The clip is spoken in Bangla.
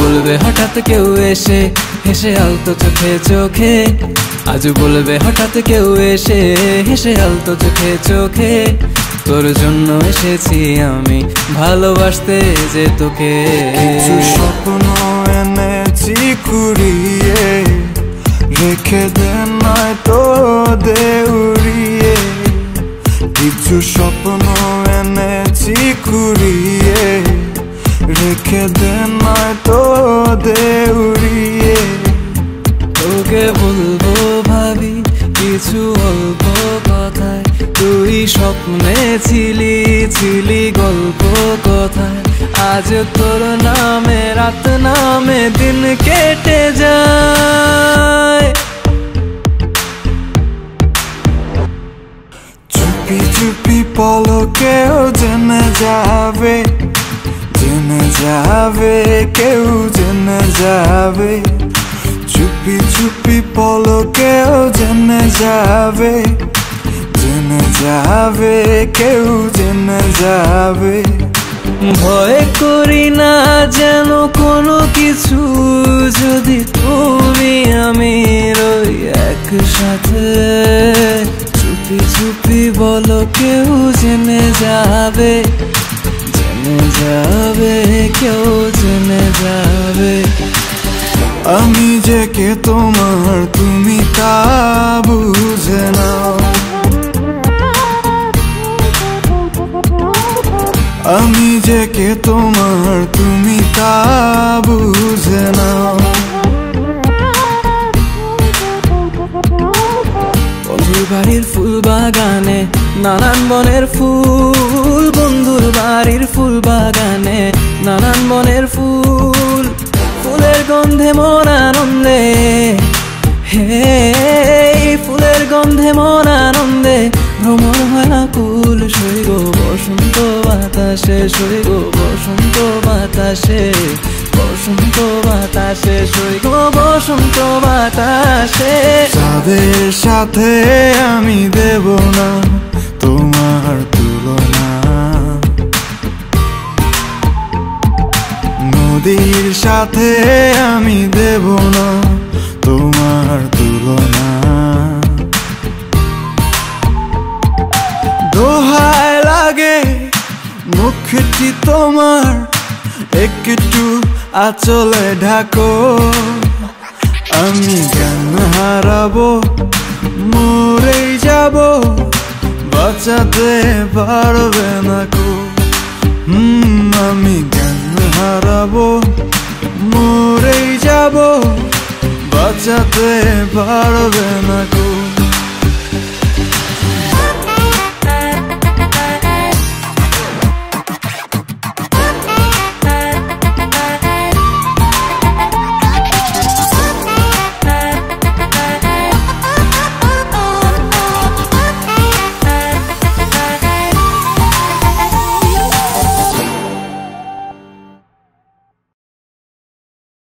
বলবে হঠাৎ কেউ এসে হেসে আলতো চোখে চোখে, আজ বলবে হঠাৎ কেউ এসে হেসে আলতো চোখে চোখে, তোর জন্য এসেছি আমি ভালোবাসতে যে তোকে। কিছু স্বপ্ন এনেছি কুড়িয়ে, রেখে দে নয়তো দে উড়িয়ে। কিছু স্বপ্ন এনেছি কুড়িয়ে, রেখে দে নয়তো দে উড়িয়ে। তোকে বলবো ভাবি কিছু অল্প কথায়, তুই স্বপ্নে ছিলি ছিলি গল্প কথায়, আজ তোর নামে রাত নামে দিন কেটে যায়। চুপি চুপি পলকেও জেনে যাবে, জেনে যাবে কেউ জেনে যাবে। চুপি চুপি পলকেও জেনে যাবে, জেনে যাবে কেউ জেনে যাবে। ভয় করি না যেন কোনো কিছু, যদি তুমি আমি রই একসাথে। চুপি চুপি বলো কেউ জেনে যাবে, জেনে যাবে কেউ জেনে যাবে। আমি যে কে তোমার তুমি তা বুঝে নাও, আমি যে কে তোমার তুমি তা বুঝে নাও। বন্ধুর বাড়ির ফুল বাগানে নানান বনের ফুল, বন্ধুর বাড়ির ফুল বাগানে নানান বনের ফুল, ফুলের গন্ধে মন আনন্দে, হে ফুলের গন্ধে মন আনন্দে ভ্রমণ হয় আকুল। সই গো বসন্ত বাতাসে, সই গো বসন্ত বাতাসে, বসন্ত বাতাসে, সই গো বসন্ত বাতাসে। তাদের সাথে আমি দেব না তোমার তুলনা, নদীর সাথে আমি দেব না তোমার তুলনা। দোহায় লাগে মুখটি তোমার, একটু আঁচলে ঢাকো। আমি জ্ঞান হারাবো, মরেই যাব, বাঁচাতে পারবে না কো। আমি জ্ঞান হারাবো, মরেই যাব, বাঁচাতে পারবে না কো।